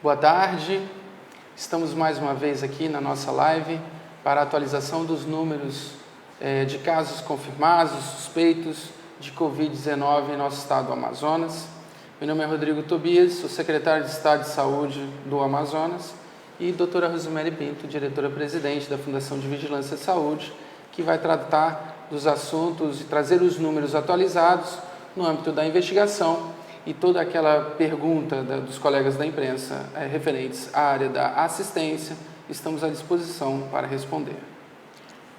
Boa tarde, estamos mais uma vez aqui na nossa live para a atualização dos números de casos confirmados, suspeitos de Covid-19 em nosso estado do Amazonas. Meu nome é Rodrigo Tobias, sou secretário de Estado de Saúde do Amazonas e doutora Rosemary Pinto, diretora-presidente da Fundação de Vigilância e Saúde, que vai tratar dos assuntos e trazer os números atualizados no âmbito da investigação e toda aquela pergunta dos colegas da imprensa referentes à área da assistência, estamos à disposição para responder.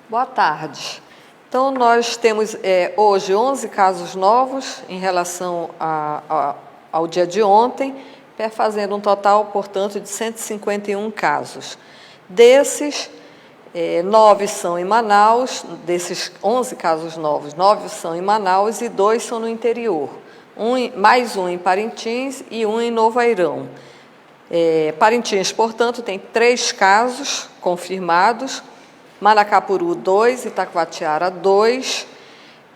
Boa tarde. Então, nós temos hoje 11 casos novos em relação ao dia de ontem, fazendo um total, portanto, de 151 casos. Desses, 9 são em Manaus, desses 11 casos novos, 9 são em Manaus e 2 são no interior. Mais um em Parintins e um em Novo Airão. Parintins, portanto, tem 3 casos confirmados, Manacapuru 2, Itacoatiara 2,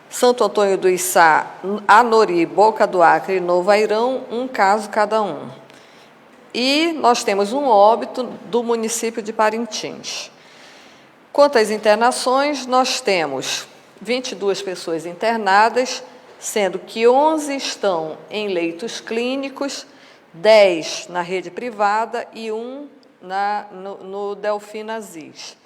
Santo Antônio do Içá, Anori, Boca do Acre e Novo Airão, 1 caso cada um. E nós temos um óbito do município de Parintins. Quanto às internações, nós temos 22 pessoas internadas, sendo que 11 estão em leitos clínicos, 10 na rede privada e 1 no Delfim Aziz.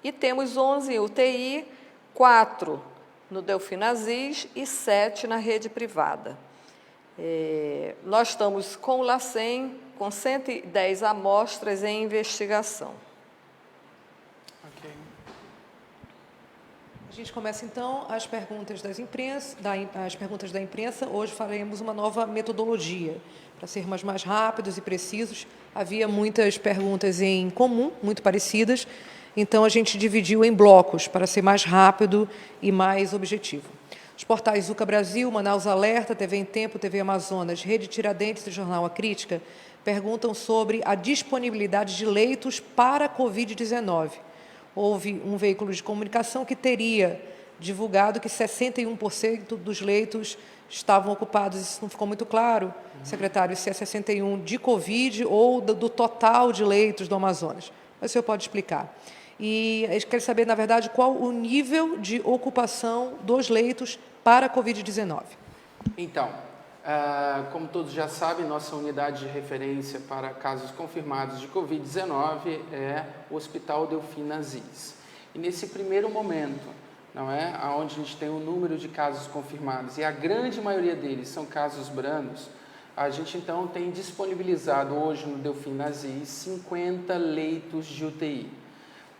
E temos 11 em UTI, 4 no Delfim Aziz e 7 na rede privada. Nós estamos com o LACEN, com 110 amostras em investigação. Ok. A gente começa, então, as perguntas da imprensa. Hoje faremos uma nova metodologia, para sermos mais rápidos e precisos. Havia muitas perguntas em comum, muito parecidas, então a gente dividiu em blocos, para ser mais rápido e mais objetivo. Os portais Zuca Brasil, Manaus Alerta, TV em Tempo, TV Amazonas, Rede Tiradentes e Jornal A Crítica perguntam sobre a disponibilidade de leitos para a Covid-19. Houve um veículo de comunicação que teria divulgado que 61% dos leitos estavam ocupados. Isso não ficou muito claro, secretário, se é 61% de Covid ou do total de leitos do Amazonas. Mas o senhor pode explicar. E a gente quer saber, na verdade, qual o nível de ocupação dos leitos para a Covid-19. Então, como todos já sabem, nossa unidade de referência para casos confirmados de Covid-19 é o Hospital Delfim Aziz. E nesse primeiro momento, onde a gente tem o número de casos confirmados, e a grande maioria deles são casos brandos, a gente então tem disponibilizado hoje no Delfim Aziz 50 leitos de UTI.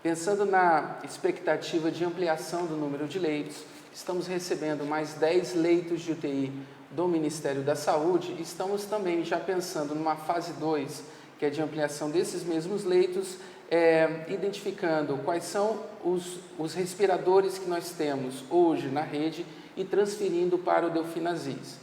Pensando na expectativa de ampliação do número de leitos, estamos recebendo mais 10 leitos de UTI do Ministério da Saúde. Estamos também já pensando numa fase 2, que é de ampliação desses mesmos leitos, identificando quais são os respiradores que nós temos hoje na rede e transferindo para o Delfim Aziz.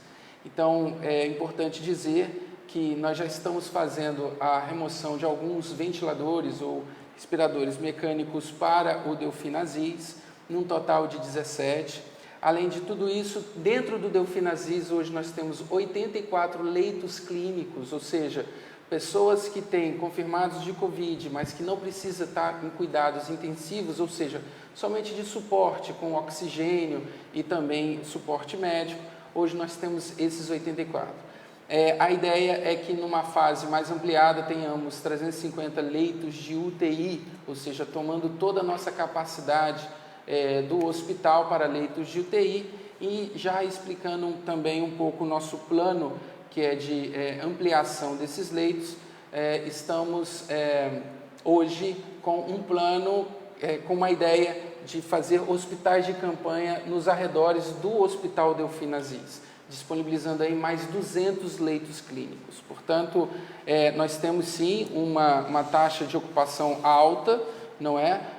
Então, é importante dizer que nós já estamos fazendo a remoção de alguns ventiladores ou respiradores mecânicos para o Delfim Aziz, num total de 17. Além de tudo isso, dentro do Delfim Aziz, hoje nós temos 84 leitos clínicos, ou seja, pessoas que têm confirmados de Covid, mas que não precisam estar em cuidados intensivos, ou seja, somente de suporte com oxigênio e também suporte médico. Hoje nós temos esses 84. A ideia é que numa fase mais ampliada tenhamos 350 leitos de UTI, ou seja, tomando toda a nossa capacidade do hospital para leitos de UTI e já explicando também um pouco o nosso plano, que é de ampliação desses leitos. Estamos hoje com um plano, com uma ideia de fazer hospitais de campanha nos arredores do Hospital Delfim Aziz, disponibilizando aí mais 200 leitos clínicos. Portanto, nós temos sim uma taxa de ocupação alta,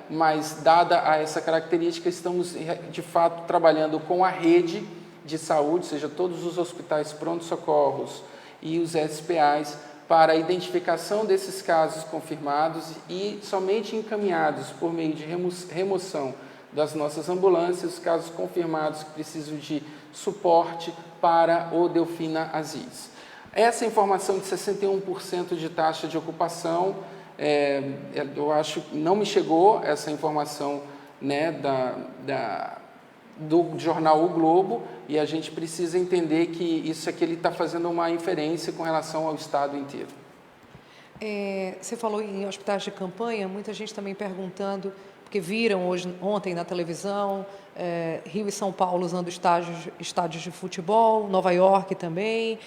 mas dada a essa característica, estamos de fato trabalhando com a rede de saúde, ou seja, todos os hospitais pronto-socorros e os SPAs, para a identificação desses casos confirmados e somente encaminhados por meio de remoção das nossas ambulâncias, casos confirmados que precisam de suporte para o Delfim Aziz. Essa informação de 61% de taxa de ocupação, eu acho que não me chegou essa informação, né, do jornal O Globo, e a gente precisa entender que isso aqui ele está fazendo uma inferência com relação ao estado inteiro. Você falou em hospitais de campanha, muita gente também perguntando, porque viram ontem na televisão, Rio e São Paulo usando estádios de futebol, Nova York também,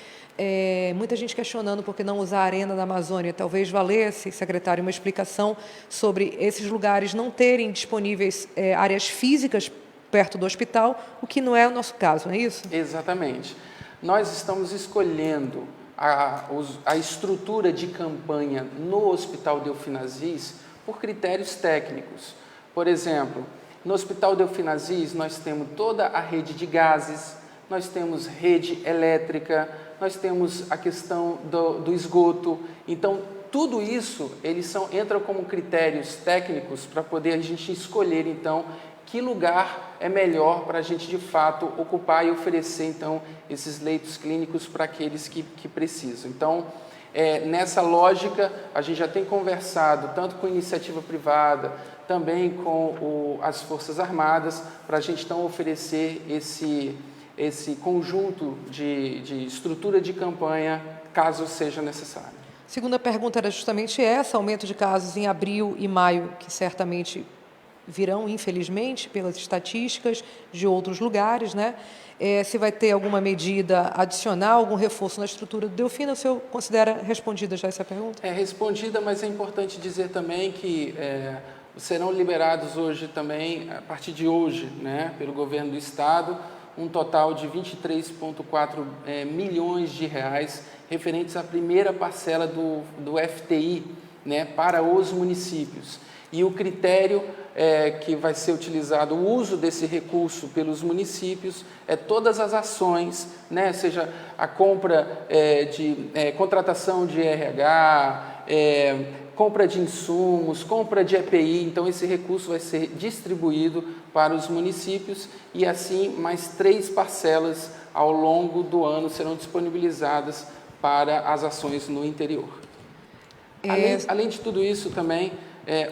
muita gente questionando por que não usar a Arena da Amazônia. Talvez valesse, secretário, uma explicação sobre esses lugares não terem disponíveis áreas físicas perto do hospital, o que não é o nosso caso, não é isso? Exatamente. Nós estamos escolhendo a estrutura de campanha no Hospital Delfim Aziz por critérios técnicos. Por exemplo, no Hospital Delfim Aziz nós temos toda a rede de gases, nós temos rede elétrica, nós temos a questão do esgoto. Então, tudo isso entram como critérios técnicos para poder a gente escolher, então, que lugar é melhor para a gente, de fato, ocupar e oferecer, então, esses leitos clínicos para aqueles que precisam. Então, nessa lógica, a gente já tem conversado tanto com iniciativa privada, também com as Forças Armadas, para a gente, então, oferecer esse conjunto de estrutura de campanha, caso seja necessário. Segunda pergunta era justamente essa, aumento de casos em abril e maio, que certamente virão, infelizmente, pelas estatísticas de outros lugares, né? Se vai ter alguma medida adicional, algum reforço na estrutura do Delfina, o senhor considera respondida já essa pergunta? É respondida, mas é importante dizer também que serão liberados hoje também, a partir de hoje, né, pelo governo do Estado, um total de 23,4 milhões de reais referentes à primeira parcela do FTI, né, para os municípios. E o critério que vai ser utilizado, o uso desse recurso pelos municípios, todas as ações, né, seja a compra contratação de RH, compra de insumos, compra de EPI. Então, esse recurso vai ser distribuído para os municípios e, assim, mais 3 parcelas ao longo do ano serão disponibilizadas para as ações no interior. Além de tudo isso, também,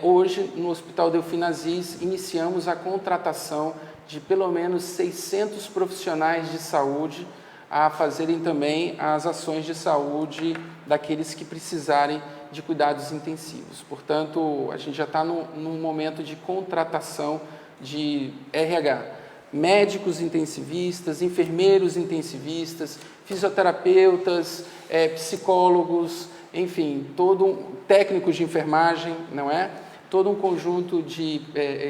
hoje, no Hospital Delfim Aziz, iniciamos a contratação de pelo menos 600 profissionais de saúde a fazerem também as ações de saúde daqueles que precisarem de cuidados intensivos. Portanto, a gente já está num momento de contratação de RH, médicos intensivistas, enfermeiros intensivistas, fisioterapeutas, psicólogos, enfim, técnicos de enfermagem, não é? Todo um conjunto de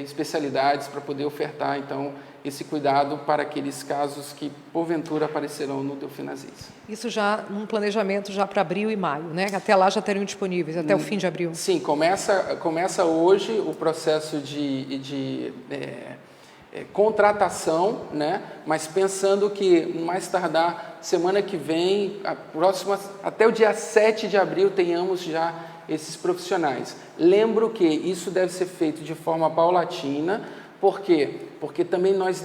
especialidades para poder ofertar, então, esse cuidado para aqueles casos que, porventura, aparecerão no Delfim Aziz. Isso já num planejamento já para abril e maio, né? Até lá já teriam disponíveis, até o fim de abril. Sim, começa hoje o processo de contratação, né? Mas pensando que, mais tardar, semana que vem, até o dia 7 de abril, tenhamos já esses profissionais. Lembro que isso deve ser feito de forma paulatina. Por quê? Porque também nós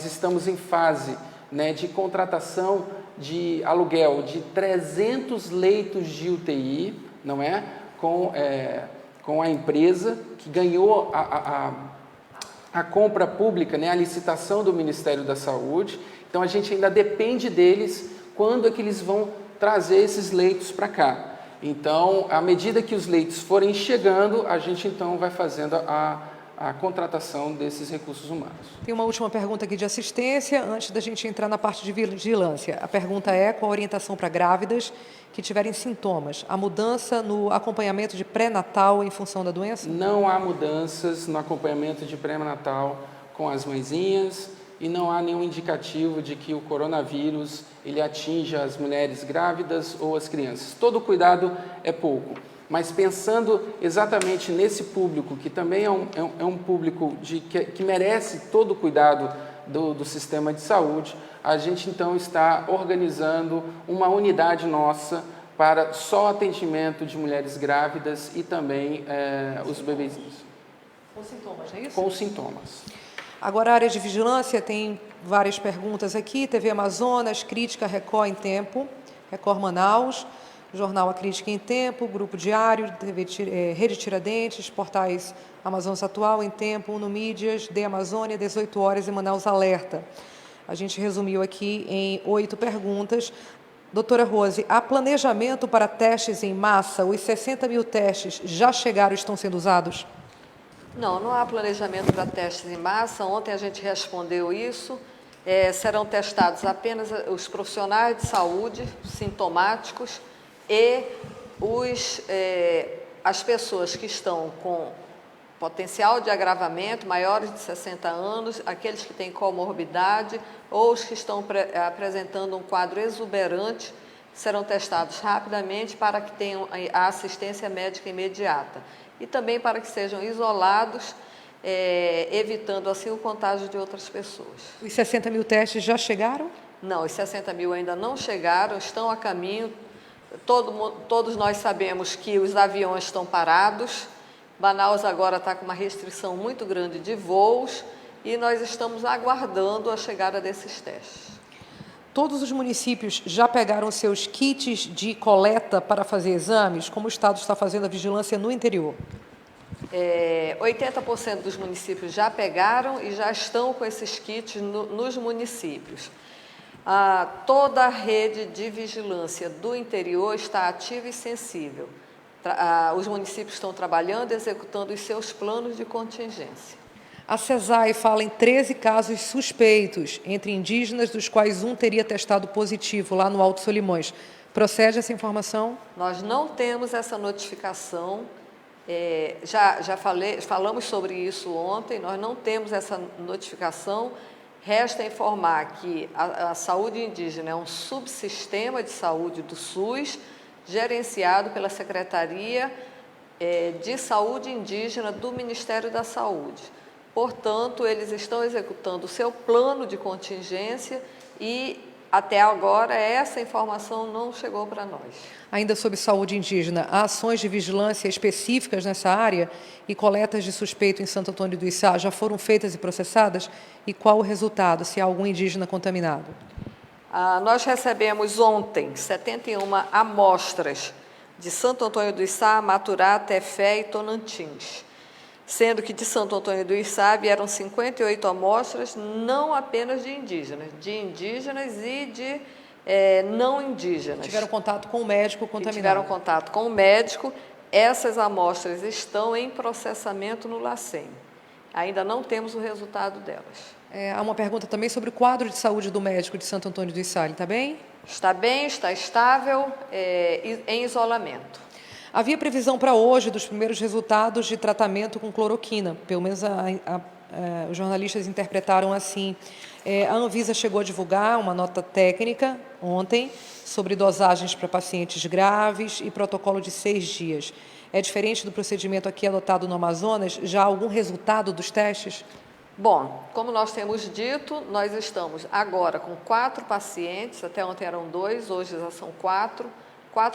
estamos em fase, né, de contratação de aluguel de 300 leitos de UTI, não é? Com a empresa que ganhou a compra pública, né, a licitação do Ministério da Saúde. Então, a gente ainda depende deles quando é que eles vão trazer esses leitos para cá. Então, à medida que os leitos forem chegando, a gente então vai fazendo a contratação desses recursos humanos. Tem uma última pergunta aqui de assistência, antes da gente entrar na parte de vigilância. A pergunta é: qual a orientação para grávidas que tiverem sintomas? Há mudança no acompanhamento de pré-natal em função da doença? Não há mudanças no acompanhamento de pré-natal com as mãezinhas e não há nenhum indicativo de que o coronavírus ele atinja as mulheres grávidas ou as crianças. Todo cuidado é pouco. Mas pensando exatamente nesse público, que também é um público que merece todo o cuidado do sistema de saúde, a gente então está organizando uma unidade nossa para só atendimento de mulheres grávidas e também os bebezinhos. Com sintomas, não é isso? Com sintomas. Agora, a área de vigilância tem várias perguntas aqui. TV Amazonas, crítica, Record em tempo. Record Manaus, Jornal A Crítica em Tempo, Grupo Diário, Rede Tiradentes, portais Amazonas Atual, Em Tempo, Uno Mídias, The Amazônia, 18 Horas e Manaus Alerta. A gente resumiu aqui em 8 perguntas. Doutora Rose, há planejamento para testes em massa? Os 60 mil testes já chegaram e estão sendo usados? Não há planejamento para testes em massa. Ontem a gente respondeu isso. Serão testados apenas os profissionais de saúde sintomáticos e as pessoas que estão com potencial de agravamento, maiores de 60 anos, aqueles que têm comorbidade ou os que estão apresentando um quadro exuberante, serão testados rapidamente para que tenham a assistência médica imediata e também para que sejam isolados, evitando assim o contágio de outras pessoas. Os 60 mil testes já chegaram? Não, os 60 mil ainda não chegaram, estão a caminho. Todos nós sabemos que os aviões estão parados. Manaus agora está com uma restrição muito grande de voos e nós estamos aguardando a chegada desses testes. Todos os municípios já pegaram seus kits de coleta para fazer exames? Como o Estado está fazendo a vigilância no interior? 80% dos municípios já pegaram e já estão com esses kits nos municípios. Toda a rede de vigilância do interior está ativa e sensível. Os municípios estão trabalhando, executando os seus planos de contingência. A CESAI fala em 13 casos suspeitos entre indígenas, dos quais um teria testado positivo lá no Alto Solimões. Procede essa informação? Nós não temos essa notificação. Falamos sobre isso ontem, nós não temos essa notificação. Resta informar que a saúde indígena é um subsistema de saúde do SUS, gerenciado pela Secretaria de Saúde Indígena do Ministério da Saúde. Portanto, eles estão executando o seu plano de contingência e, até agora, essa informação não chegou para nós. Ainda sobre saúde indígena, há ações de vigilância específicas nessa área e coletas de suspeito em Santo Antônio do Içá já foram feitas e processadas? E qual o resultado, se há algum indígena contaminado? Nós recebemos ontem 71 amostras de Santo Antônio do Içá, Maturá, Tefé e Tonantins, sendo que de Santo Antônio do Içá vieram 58 amostras, não apenas de indígenas e de não indígenas. Tiveram contato com o médico contaminado. Tiveram contato com o médico. Essas amostras estão em processamento no LACEN. Ainda não temos o resultado delas. Há uma pergunta também sobre o quadro de saúde do médico de Santo Antônio do Içá. Ele está bem? Está bem, está estável, em isolamento. Havia previsão para hoje dos primeiros resultados de tratamento com cloroquina. Pelo menos os jornalistas interpretaram assim. A Anvisa chegou a divulgar uma nota técnica ontem sobre dosagens para pacientes graves e protocolo de 6 dias. É diferente do procedimento aqui adotado no Amazonas? Já há algum resultado dos testes? Bom, como nós temos dito, nós estamos agora com 4 pacientes, até ontem eram 2, hoje já são 4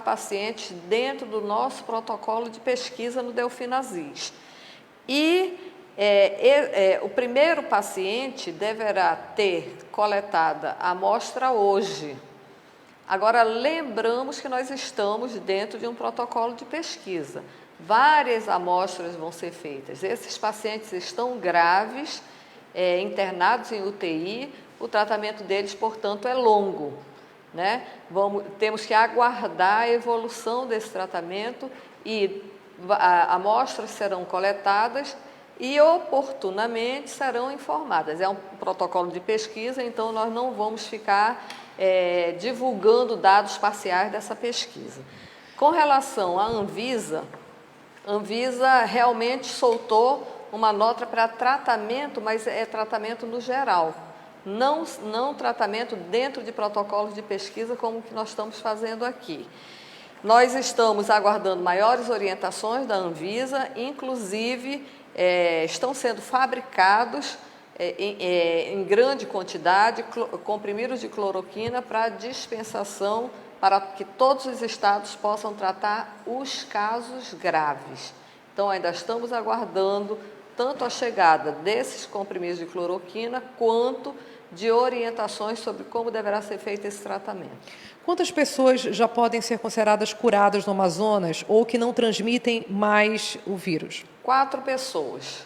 pacientes dentro do nosso protocolo de pesquisa no Delfinazis. E o primeiro paciente deverá ter coletada a amostra hoje. Agora, lembramos que nós estamos dentro de um protocolo de pesquisa. Várias amostras vão ser feitas. Esses pacientes estão graves, internados em UTI, o tratamento deles, portanto, é longo, né? Temos que aguardar a evolução desse tratamento e amostras serão coletadas e oportunamente serão informadas. É um protocolo de pesquisa, então nós não vamos ficar divulgando dados parciais dessa pesquisa. Com relação à Anvisa realmente soltou uma nota para tratamento, mas é tratamento no geral, não tratamento dentro de protocolos de pesquisa como que nós estamos fazendo aqui. Nós estamos aguardando maiores orientações da Anvisa, inclusive estão sendo fabricados em grande quantidade comprimidos de cloroquina para dispensação para que todos os estados possam tratar os casos graves. Então, ainda estamos aguardando tanto a chegada desses comprimidos de cloroquina quanto de orientações sobre como deverá ser feito esse tratamento. Quantas pessoas já podem ser consideradas curadas no Amazonas ou que não transmitem mais o vírus? 4 pessoas.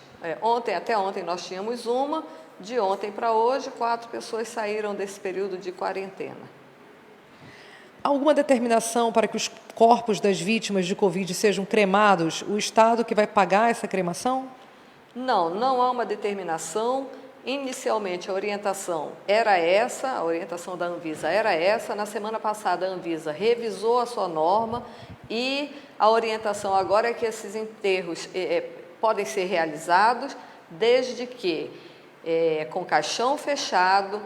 Até ontem nós tínhamos uma, de ontem para hoje, 4 pessoas saíram desse período de quarentena. Alguma determinação para que os corpos das vítimas de Covid sejam cremados? O Estado que vai pagar essa cremação? Não, não há uma determinação. Inicialmente a orientação era essa, a orientação da Anvisa era essa. Na semana passada a Anvisa revisou a sua norma e a orientação agora é que esses enterros podem ser realizados desde que com caixão fechado,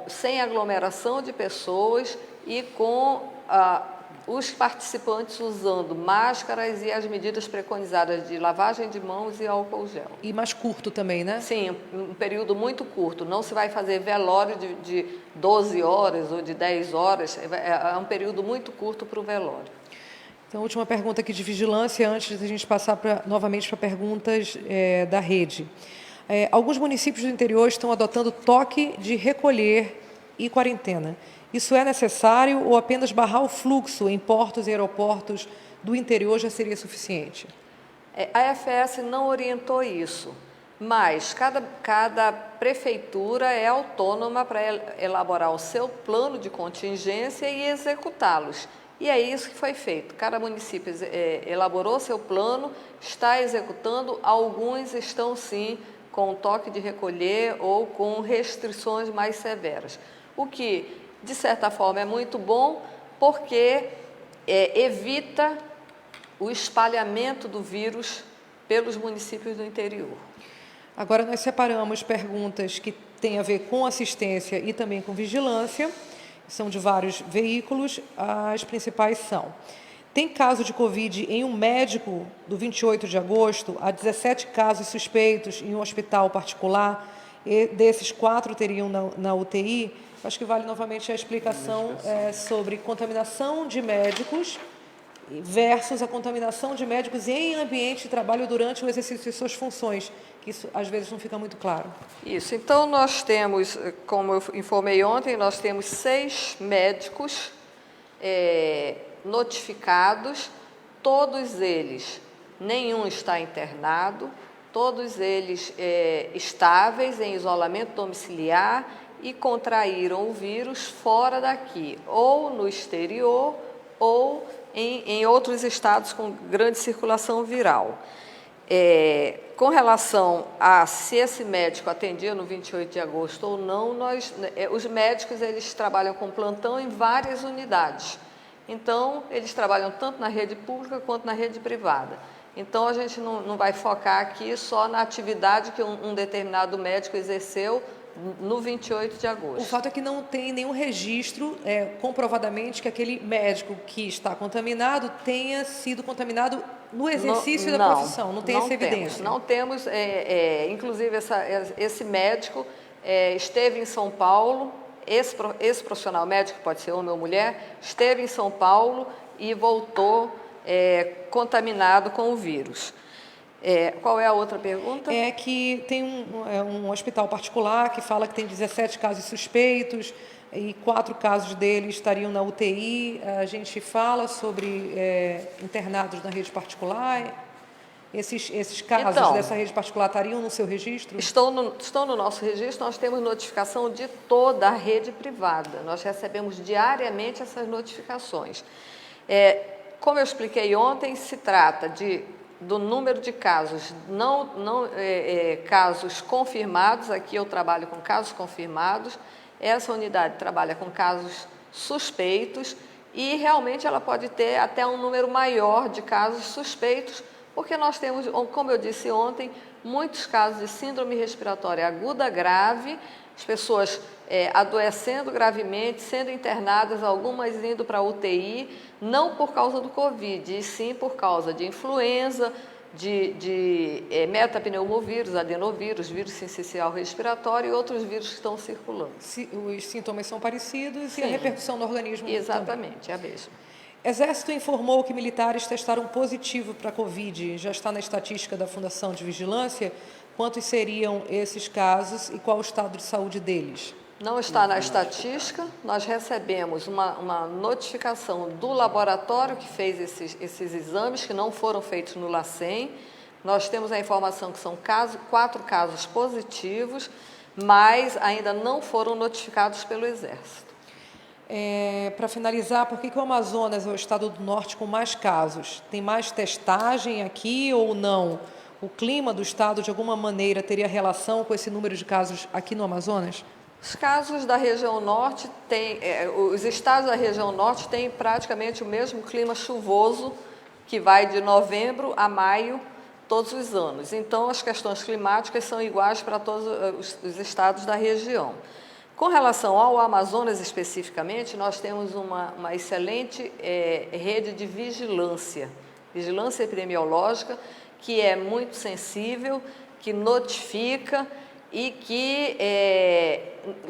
sem aglomeração de pessoas e com os participantes usando máscaras e as medidas preconizadas de lavagem de mãos e álcool gel. E mais curto também, né? Sim, um período muito curto. Não se vai fazer velório de 12 horas ou de 10 horas, é um período muito curto para o velório. Então, última pergunta aqui de vigilância, antes de a gente passar novamente para perguntas da rede. Alguns municípios do interior estão adotando toque de recolher e quarentena. Isso é necessário ou apenas barrar o fluxo em portos e aeroportos do interior já seria suficiente? A FS não orientou isso, mas cada prefeitura é autônoma para elaborar o seu plano de contingência e executá-los. E é isso que foi feito. Cada município elaborou seu plano, está executando, alguns estão sim com toque de recolher ou com restrições mais severas. O que, de certa forma, é muito bom, porque evita o espalhamento do vírus pelos municípios do interior. Agora nós separamos perguntas que têm a ver com assistência e também com vigilância, são de vários veículos. As principais são: tem caso de Covid em um médico do 28 de agosto, há 17 casos suspeitos em um hospital particular, e desses 4 teriam na UTI. Acho que vale novamente a explicação sobre contaminação de médicos versus a contaminação de médicos em ambiente de trabalho durante o exercício de suas funções, que isso às vezes não fica muito claro. Isso, então nós temos, como eu informei ontem, nós temos 6 médicos notificados, todos eles, nenhum está internado, todos eles estáveis em isolamento domiciliar e contraíram o vírus fora daqui, ou no exterior, ou em outros estados com grande circulação viral. Com relação a se esse médico atendia no 28 de agosto ou não, os médicos eles trabalham com plantão em várias unidades. Então, eles trabalham tanto na rede pública quanto na rede privada. Então, a gente não vai focar aqui só na atividade que um determinado médico exerceu no 28 de agosto. O fato é que não tem nenhum registro comprovadamente que aquele médico que está contaminado tenha sido contaminado no exercício da profissão. Não tem essa evidência. Não temos. Inclusive, esse médico esteve em São Paulo, esse profissional médico, pode ser homem ou mulher, esteve em São Paulo e voltou contaminado com o vírus. Qual é a outra pergunta? É que tem um hospital particular que fala que tem 17 casos suspeitos e 4 casos deles estariam na UTI. A gente fala sobre internados na rede particular. Esses casos então, dessa rede particular estariam no seu registro? Estão no nosso registro. Nós temos notificação de toda a rede privada. Nós recebemos diariamente essas notificações. Como eu expliquei ontem, se trata do número de casos, casos confirmados. Aqui eu trabalho com casos confirmados, essa unidade trabalha com casos suspeitos e realmente ela pode ter até um número maior de casos suspeitos, porque nós temos, como eu disse ontem, muitos casos de síndrome respiratória aguda grave, as pessoas adoecendo gravemente, sendo internadas, algumas indo para a UTI, não por causa do Covid, e sim por causa de influenza, de metapneumovírus, adenovírus, vírus sincicial respiratório e outros vírus que estão circulando. Os sintomas são parecidos. Sim. E a repercussão no organismo exatamente, também. É a mesma. Exército informou que militares testaram positivo para a Covid. Já está na estatística da Fundação de Vigilância. quantos seriam esses casos e qual o estado de saúde deles? Não está na estatística, nós recebemos uma notificação do laboratório que fez esses exames, que não foram feitos no LACEN. Nós temos a informação que são 4 casos positivos, mas ainda não foram notificados pelo Exército. Para finalizar, por que o Amazonas é o estado do norte com mais casos? Tem mais testagem aqui ou não? O clima do estado, de alguma maneira, teria relação com esse número de casos aqui no Amazonas? Os casos da região norte os estados da região norte têm praticamente o mesmo clima chuvoso, que vai de novembro a maio, todos os anos. Então, as questões climáticas são iguais para todos os estados da região. Com relação ao Amazonas especificamente, nós temos uma excelente rede de vigilância epidemiológica, que é muito sensível, que notifica e que,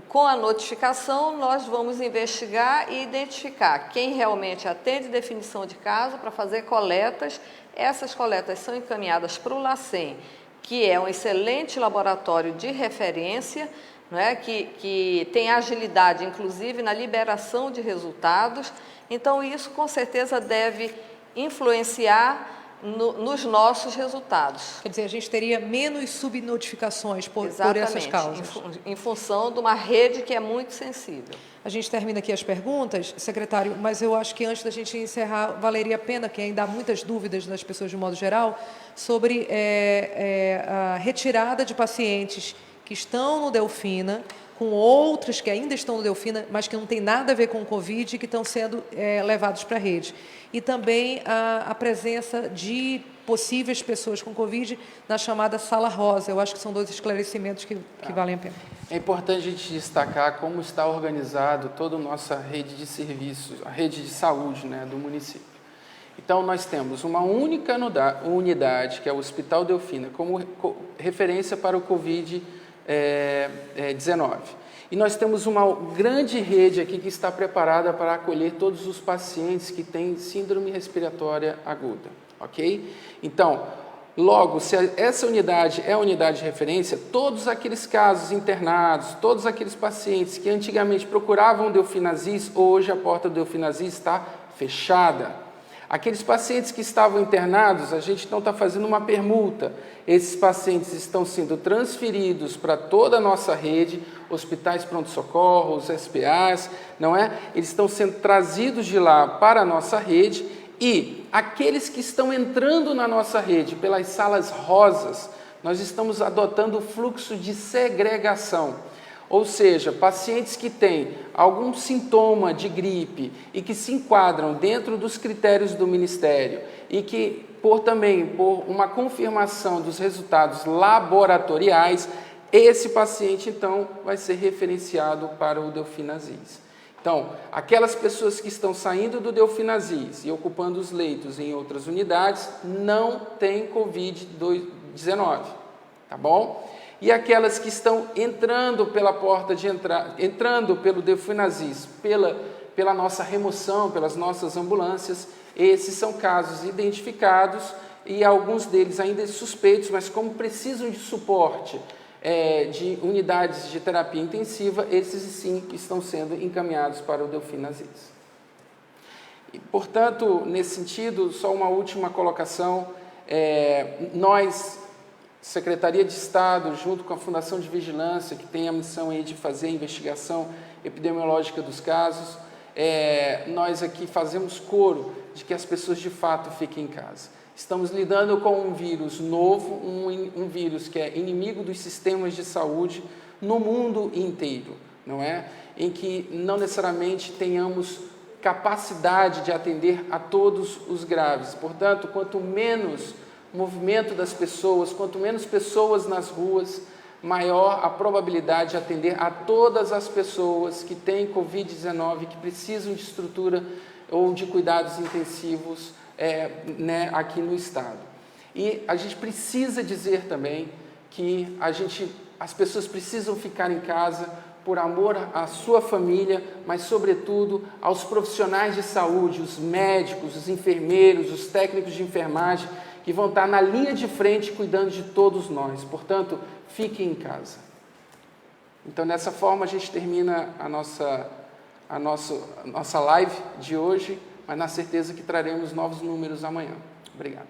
com a notificação, nós vamos investigar e identificar quem realmente atende definição de caso para fazer coletas. Essas coletas são encaminhadas para o LACEN, que é um excelente laboratório de referência, não é? que tem agilidade, inclusive, na liberação de resultados. Então, isso, com certeza, deve influenciar nos nossos resultados. Quer dizer, a gente teria menos subnotificações por essas causas. Em função de uma rede que é muito sensível. A gente termina aqui as perguntas, secretário, mas eu acho que antes da gente encerrar, valeria a pena, que ainda há muitas dúvidas das pessoas de modo geral, sobre a retirada de pacientes que estão no Delfina, com outros que ainda estão no Delfina, mas que não tem nada a ver com o Covid e que estão sendo levados para a rede. E também a presença de possíveis pessoas com Covid na chamada Sala Rosa. Eu acho que são 2 esclarecimentos que valem a pena. É importante a gente destacar como está organizado toda a nossa rede de serviços, a rede de saúde, né, do município. Então, nós temos uma única unidade, que é o Hospital Delfina, como referência para o Covid-19. E nós temos uma grande rede aqui que está preparada para acolher todos os pacientes que têm síndrome respiratória aguda, ok? Então, logo, se essa unidade é a unidade de referência, todos aqueles casos internados, todos aqueles pacientes que antigamente procuravam Delfinazis, hoje a porta do Delfinazis está fechada. Aqueles pacientes que estavam internados, a gente não está fazendo uma permuta. Esses pacientes estão sendo transferidos para toda a nossa rede, hospitais pronto-socorro, os SPAs, não é? Eles estão sendo trazidos de lá para a nossa rede e aqueles que estão entrando na nossa rede pelas salas rosas, nós estamos adotando o fluxo de segregação. Ou seja, pacientes que têm algum sintoma de gripe e que se enquadram dentro dos critérios do Ministério e que, por uma confirmação dos resultados laboratoriais, esse paciente, então, vai ser referenciado para o Delfinazis. Então, aquelas pessoas que estão saindo do Delfinazis e ocupando os leitos em outras unidades, não têm Covid-19, tá bom? E aquelas que estão entrando pela porta de entrada, entrando pelo Delfinazis, pela nossa remoção, pelas nossas ambulâncias, esses são casos identificados e alguns deles ainda suspeitos, mas como precisam de suporte de unidades de terapia intensiva, esses sim estão sendo encaminhados para o Delfinazis. E, portanto, nesse sentido, só uma última colocação, nós, Secretaria de Estado, junto com a Fundação de Vigilância, que tem a missão aí de fazer a investigação epidemiológica dos casos, nós aqui fazemos coro de que as pessoas de fato fiquem em casa. Estamos lidando com um vírus novo, um vírus que é inimigo dos sistemas de saúde no mundo inteiro, não é? Em que não necessariamente tenhamos capacidade de atender a todos os graves. Portanto, quanto menos movimento das pessoas, quanto menos pessoas nas ruas, maior a probabilidade de atender a todas as pessoas que têm Covid-19, que precisam de estrutura ou de cuidados intensivos aqui no estado. E a gente precisa dizer também que as pessoas precisam ficar em casa por amor à sua família, mas, sobretudo, aos profissionais de saúde, os médicos, os enfermeiros, os técnicos de enfermagem, que e vão estar na linha de frente cuidando de todos nós. Portanto, fiquem em casa. Então, dessa forma, a gente termina a nossa live de hoje, mas na certeza que traremos novos números amanhã. Obrigado.